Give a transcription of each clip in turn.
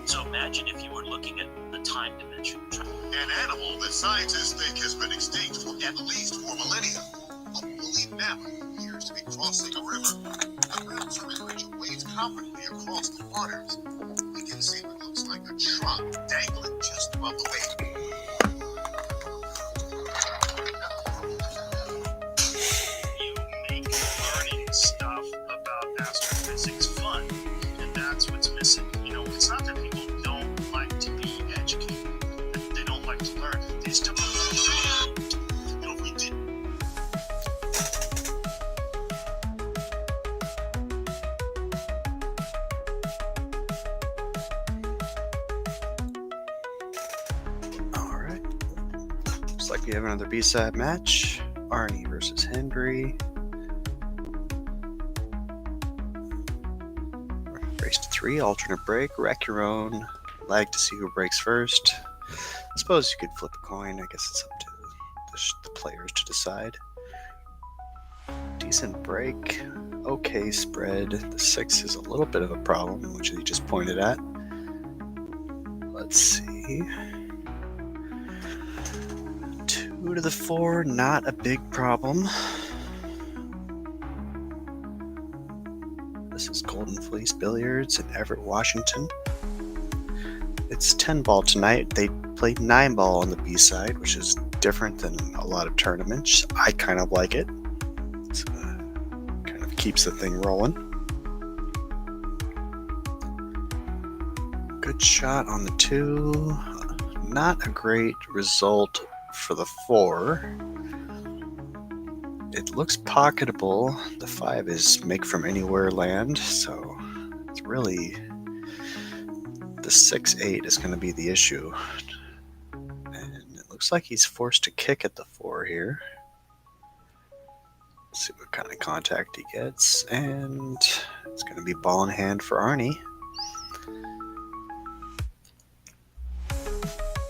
So imagine if you were looking at the time dimension. An animal that scientists think has been extinct for at least 4 millennia. A woolly mammoth appears to be crossing a river. The river's creature wades confidently across the waters. We can see what looks like a trunk dangling just above the waves. You make learning stuff about astrophysics fun, and that's what's missing. You know, it's not that people don't like to be educated, that they don't like to learn. They just don't understand. You know, we did. All right. Looks like we have another B-side match. ARNIE versus HENDRY. Race to 3, alternate break, wreck your own. Lag to see who breaks first. I suppose you could flip a coin. I guess it's up to the players to decide. Decent break. Okay spread. The 6 is a little bit of a problem, which you just pointed at. Let's see. 2 to the 4, not a big problem. This is Golden Fleece Billiards in Everett, Washington. It's 10 ball tonight. They played 9 ball on the B side, which is different than a lot of tournaments. I kind of like it. It kind of keeps the thing rolling. Good shot on the 2. Not a great result for the 4. It looks pocketable. The 5 is make from anywhere land, so it's really the 6-8 is going to be the issue. And it looks like he's forced to kick at the 4 here. Let's see what kind of contact he gets, and it's going to be ball in hand for ARNIE. You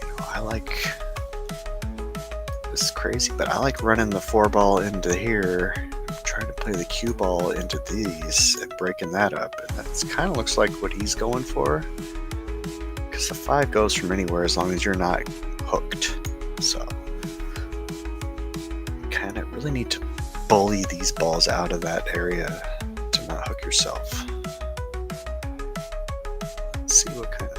know, I like. This is crazy, but I like running the 4 ball into here, trying to play the cue ball into these and breaking that up, and that kind of looks like what he's going for, because the 5 goes from anywhere as long as you're not hooked. So you kind of really need to bully these balls out of that area to not hook yourself. Let's see what kind of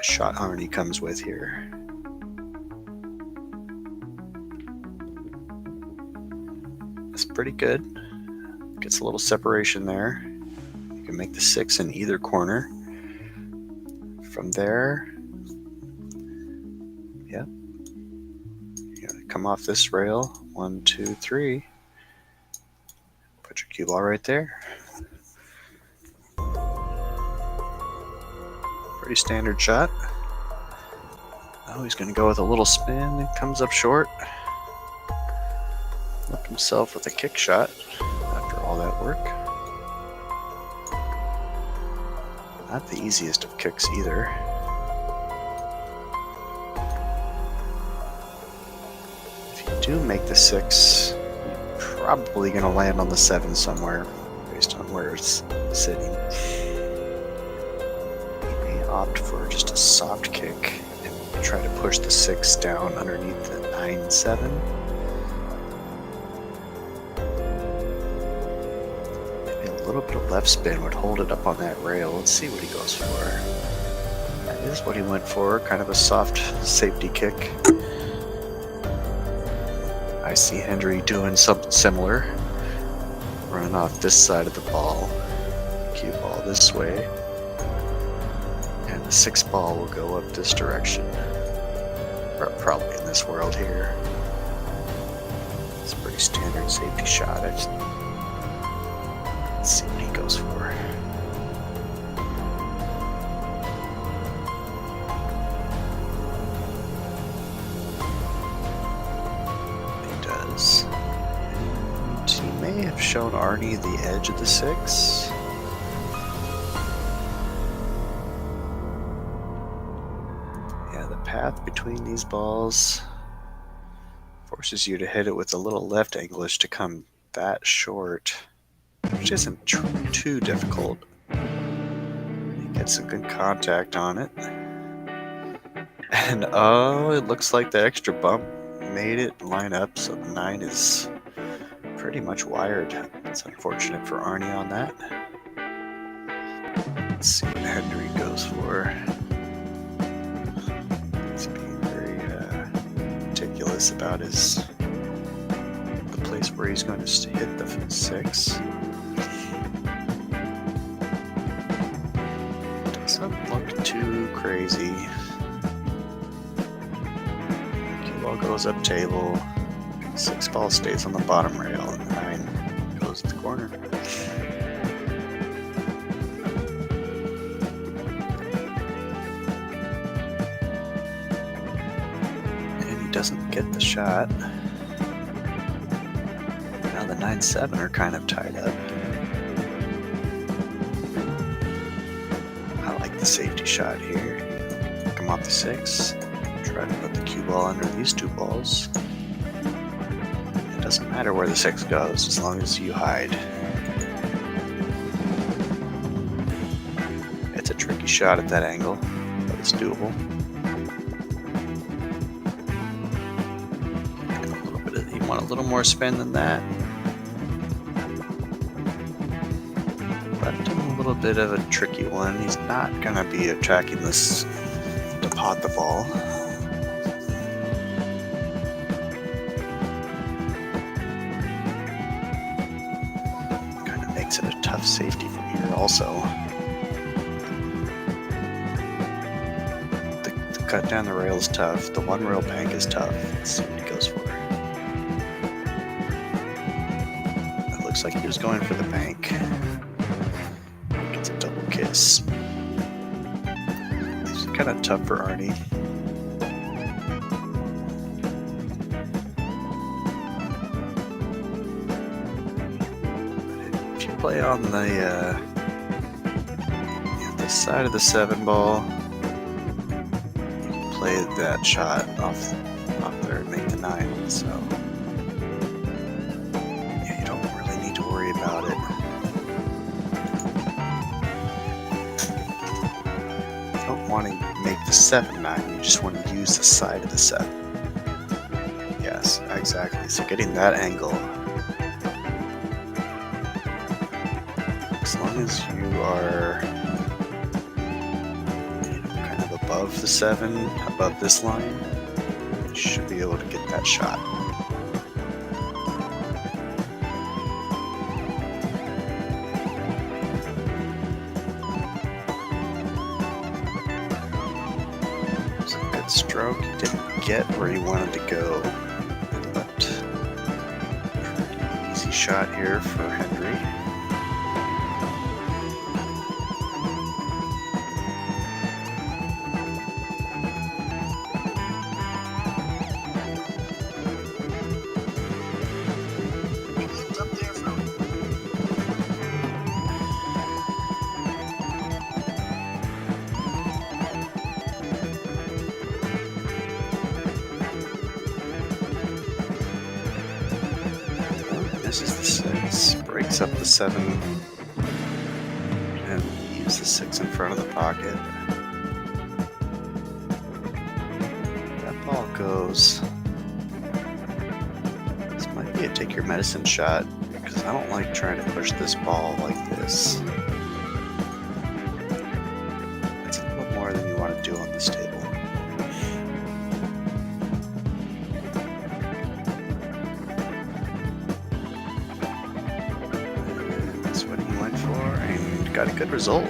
shot ARNIE comes with here. It's pretty good. Gets a little separation there. You can make the 6 in either corner. From there, yep. You gotta come off this rail. 1, 2, 3. Put your cue ball right there. Pretty standard shot. Now he's gonna go with a little spin. It comes up short. Left himself with a kick shot after all that work. Not the easiest of kicks either. If you do make the 6, you're probably going to land on the 7 somewhere based on where it's sitting. You may opt for just a soft kick and try to push the 6 down underneath the 9-7. A little bit of left spin would hold it up on that rail. Let's see what he goes for. That is what he went for, kind of a soft safety kick. I see HENDRY doing something similar. Running off this side of the ball. Cue ball this way. And the 6 ball will go up this direction. Or probably in this world here. It's a pretty standard safety shot. Let's see what he goes for. He does. And he may have shown ARNIE the edge of the 6. Yeah, the path between these balls forces you to hit it with a little left anglish to come that short, which isn't too difficult. Get some good contact on it. And oh, it looks like the extra bump made it line up, so the 9 is pretty much wired. It's unfortunate for ARNIE on that. Let's see what HENDRY goes for. He's being very meticulous about the place where he's going to hit the 6. Doesn't look too crazy. Cue ball goes up table. 6 ball stays on the bottom rail, and the 9 goes to the corner. And he doesn't get the shot. Now the 9-7 are kind of tied up. I like the safety shot here. Come off the 6. Try to put the cue ball under these 2 balls. It doesn't matter where the 6 goes as long as you hide. It's a tricky shot at that angle, but it's doable. You want a little more spin than that. Left him a little bit of a tricky one. He's not going to be attacking this to pot the ball. Kind of makes it a tough safety from here also. The cut down the rail is tough. The 1 rail bank is tough. Let's see what he goes for. It looks like he was going for the bank. Gets a double kiss. It's kind of tough for ARNIE. If you play on the side of the 7 ball, you can play that shot off there and make the 9. So yeah, you don't really need to worry about it. You don't want to make the 7-9. You just want to use the side of the 7. Yes, exactly. So getting that angle, as long as you are kind of above the 7, above this line, you should be able to get that shot. It's a good stroke. He didn't get where he wanted to go, but pretty easy shot here for HENDRY. Misses the 6, breaks up the 7, and leaves the 6 in front of the pocket. That ball goes. This might be a take your medicine shot, because I don't like trying to push this ball like this. It's a little more than you want to do on this table. Got a good result.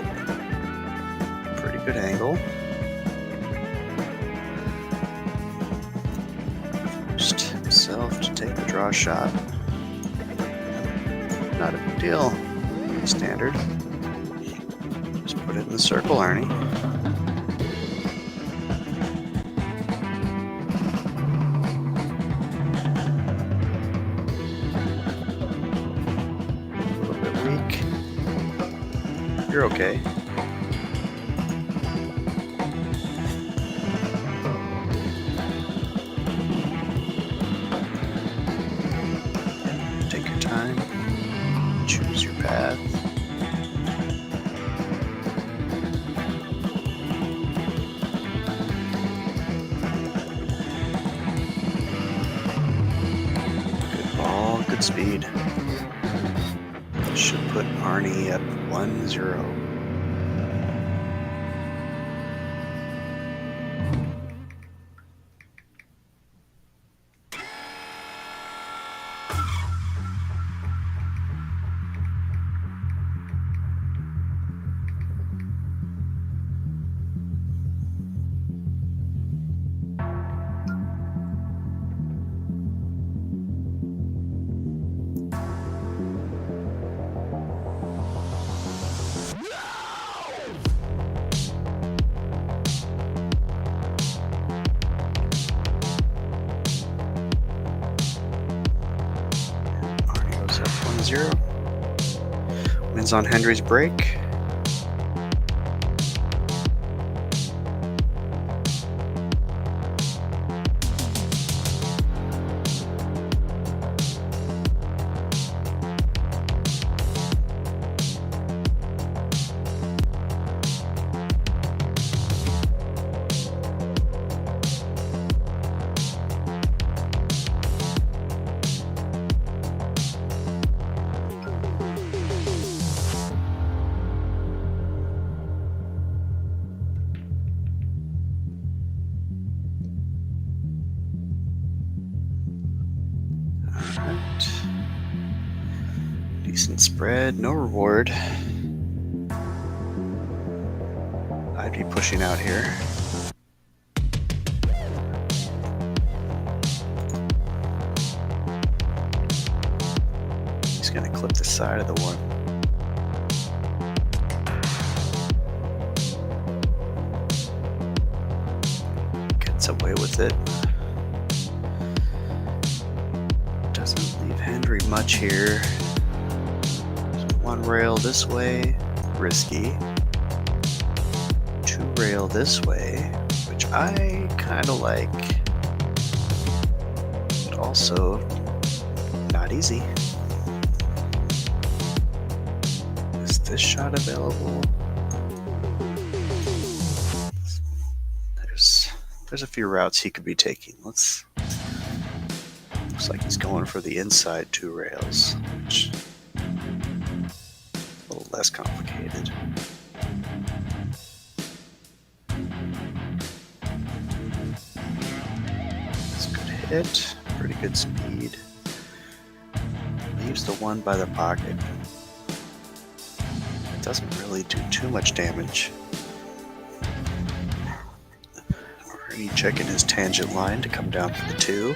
Pretty good angle. Forced himself to take the draw shot. Not a big deal. Standard. Just put it in the circle, ARNIE. A little bit weak. You're okay. Take your time. Choose your path. should put ARNIE at 1-0. Goes up 1-0. Wins on Hendry's break. Alright. Decent spread, no reward. I'd be pushing out here. He's gonna clip the side of the one. Gets away with it. Doesn't leave Hendry much here. So one rail this way, risky. Two rail this way, which I kind of like, but also not easy. Is this shot available? There's a few routes he could be taking. Looks like he's going for the inside two rails, which is a little less complicated. It's a good hit, pretty good speed. Leaves the one by the pocket. Doesn't really do too much damage. Already checking his tangent line to come down for the two.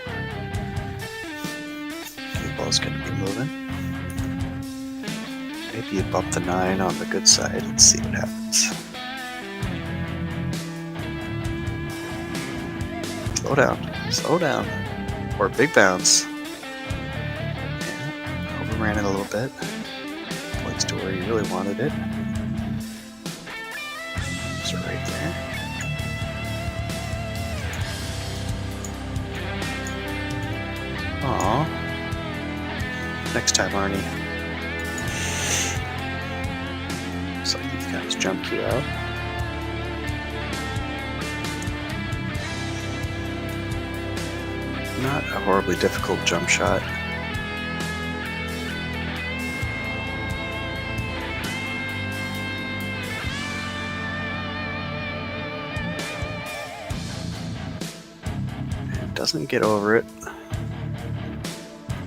The ball's going to be moving. Maybe you bump the 9 on the good side and see what happens. Slow down, slow down. Or big bounce. Yeah, overran it a little bit. Place to where you really wanted it. So right there. Aww. Next time, ARNIE. Looks like he's got his jump cue out. Not a horribly difficult jump shot. And doesn't get over it.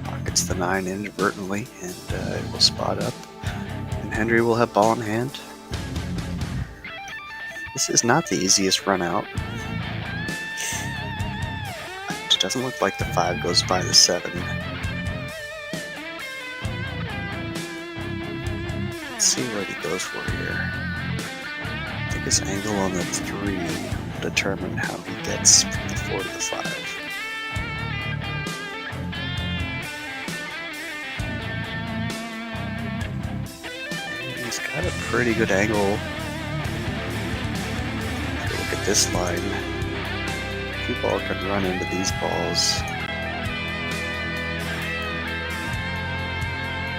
Pockets the 9 inadvertently, and it will spot up. And Hendry will have ball in hand. This is not the easiest run out. It doesn't look like the 5 goes by the 7. Let's see what he goes for here. I think his angle on the 3 will determine how he gets from the 4 to the 5. He's got a pretty good angle. If you look at this line, cue ball can run into these balls.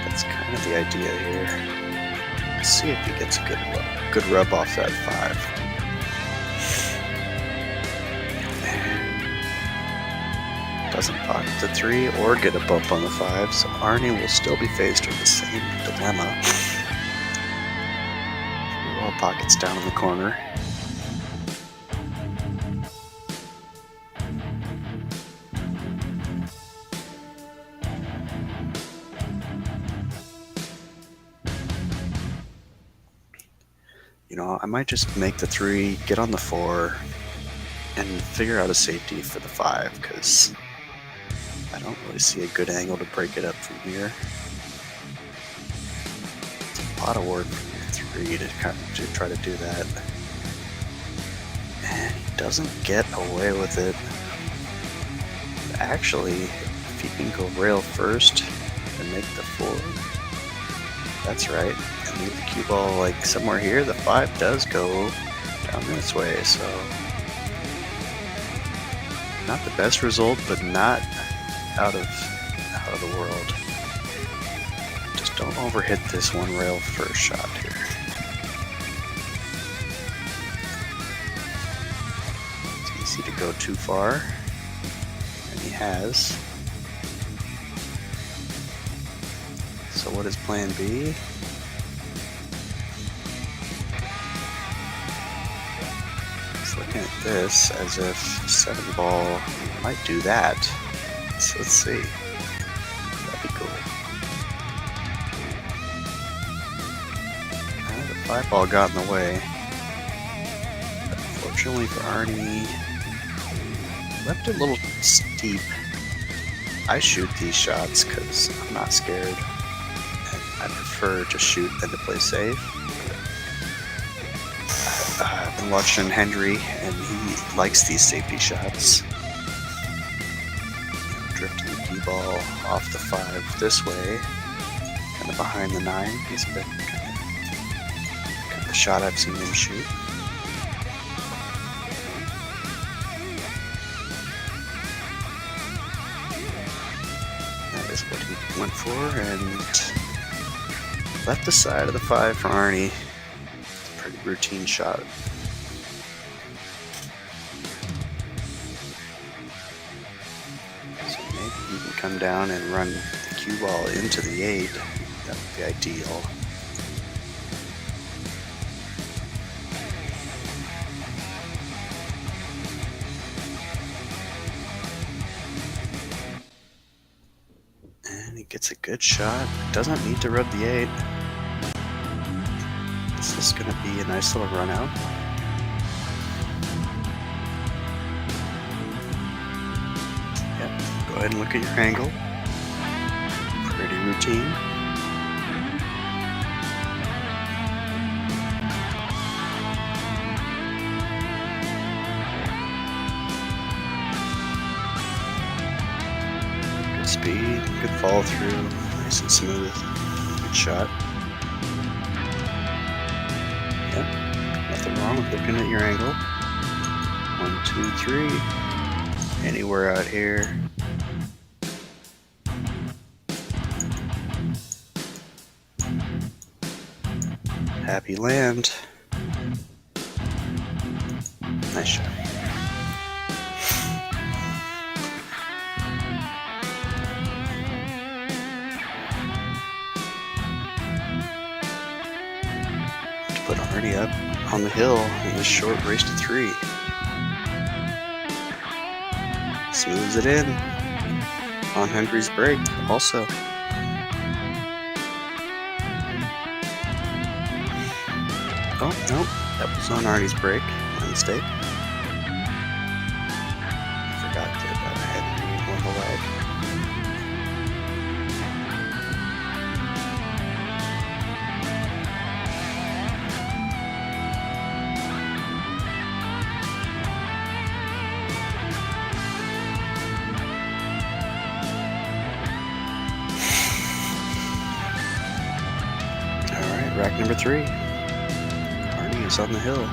That's kind of the idea here. Let's see if he gets a good rub off that 5. doesn't pocket the 3 or get a bump on the 5, so ARNIE will still be faced with the same dilemma. 3 wall pockets down in the corner. You know, I might just make the 3, get on the 4, and figure out a safety for the 5, because I don't really see a good angle to break it up from here. It's a lot of work for the 3 to try to do that. And he doesn't get away with it. Actually, if he can go rail first and make the 4, that's right. And leave the cue ball like somewhere here, the 5 does go down this way, so not the best result, but not out of the world. Just don't overhit this 1 rail first shot here. It's easy to go too far, and he has. So what is plan B? He's looking at this as if 7 ball might do that. So let's see. That'd be cool. The 5 ball got in the way. But unfortunately for ARNIE, left it a little steep. I shoot these shots because I'm not scared. And I prefer to shoot than to play safe. I've been watching HENDRY, and he likes these safety shots. Drifting the cue ball off the 5 this way, kind of behind the 9. He's been kind of the shot I've seen him shoot. That is what he went for, and left the side of the 5 for ARNIE. Pretty routine shot. So maybe he can come down and run the cue ball into the 8. That would be ideal. And he gets a good shot. Doesn't need to rub the 8. This is going to be a nice little run out. Yep, go ahead and look at your angle. Pretty routine. Good speed, good follow through, nice and smooth. Good shot. Nothing wrong with looking at your angle. 1, 2, 3. Anywhere out here. Happy land. Nice shot. Put ARNIE up on the hill in this short race to 3. Smooths it in on HENDRY's break also. Oh, no, that was on ARNIE's break. My mistake. Forgot that HENDRY won the leg. Rack number 3. ARNIE is on the hill.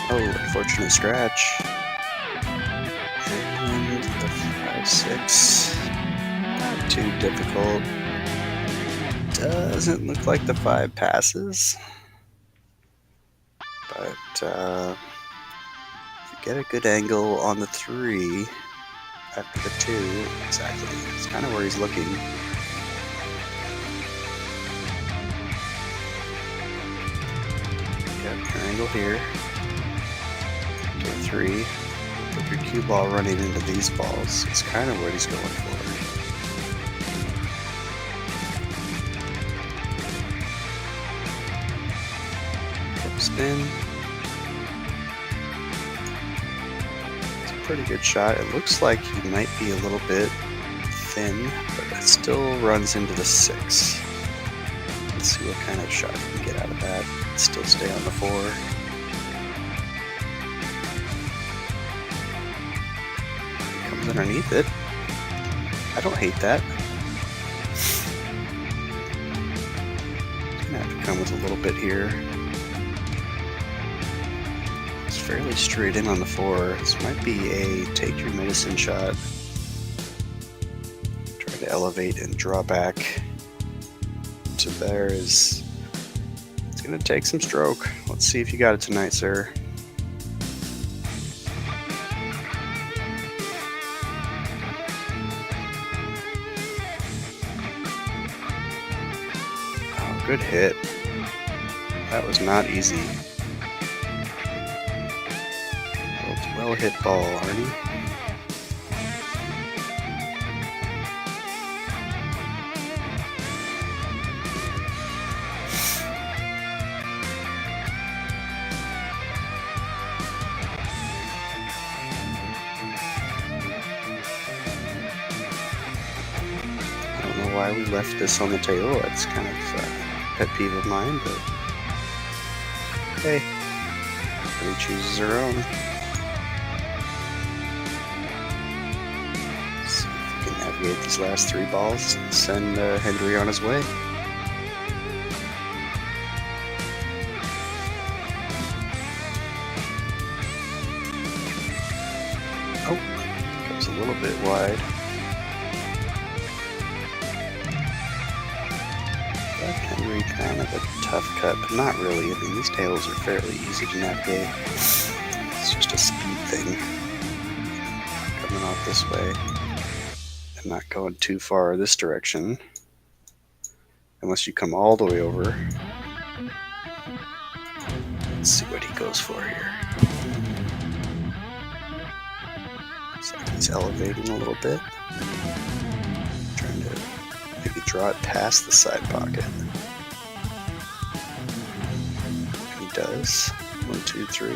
Oh, unfortunate scratch. And the 5-6. Not too difficult. Doesn't look like the 5 passes. But if you get a good angle on the 3 after the 2, exactly. It's kind of where he's looking. Get your angle here. To a 3. Put your cue ball running into these balls. It's kind of what he's going for. Flip spin. It's a pretty good shot. It looks like he might be a little bit thin, but it still runs into the 6. Let's see what kind of shot you can get out of that. Still stay on the 4. Comes underneath it. I don't hate that. Gonna have to come with a little bit here. It's fairly straight in on the 4. This might be a take your medicine shot. Try to elevate and draw back to there is. It's gonna take some stroke. Let's see if you got it tonight, sir. Oh, good hit. That was not easy. Well hit ball, Arnie. Why we left this on the table. It's kind of a pet peeve of mine, but hey, everybody chooses their own. See if we can navigate these last 3 balls and send Hendry on his way. Oh, goes a little bit wide. Henry, kind of a tough cut, but not really. I mean, these tables are fairly easy to navigate. It's just a speed thing. Coming off this way and not going too far this direction. Unless you come all the way over. Let's see what he goes for here. Looks like he's elevating a little bit. Trying to maybe draw it past the side pocket. He does. 1, 2, 3.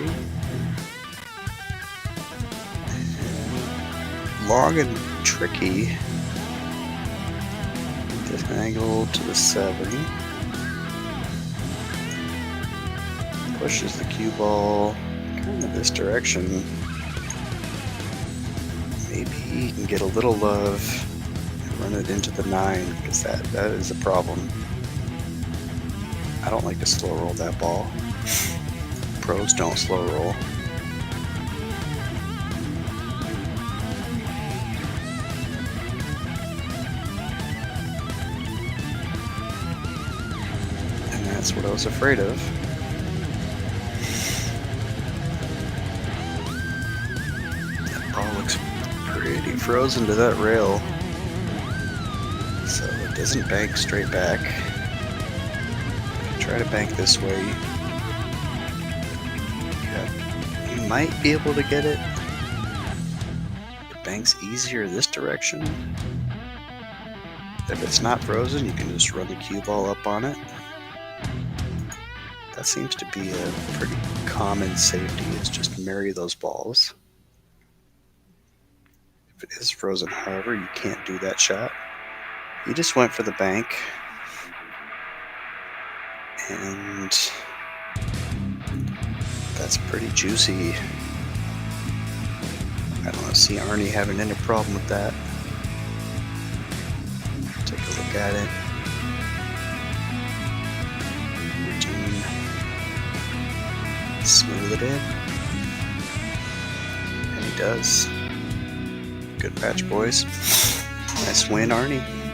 And long and tricky. This angle to the 7. Pushes the cue ball kind of this direction. Maybe he can get a little love. Run it into the 9, because that is a problem. I don't like to slow roll that ball. Pros don't slow roll. And that's what I was afraid of. That ball looks pretty frozen to that rail. So it doesn't bank straight back. Try to bank this way. You might be able to get it. It banks easier this direction. If it's not frozen, you can just run the cue ball up on it. That seems to be a pretty common safety, is just marry those balls. If it is frozen, however, you can't do that shot. He just went for the bank, and that's pretty juicy. I don't see Arnie having any problem with that. Take a look at it. Routine. Smooth it in. does. Good patch, boys. Nice win, Arnie.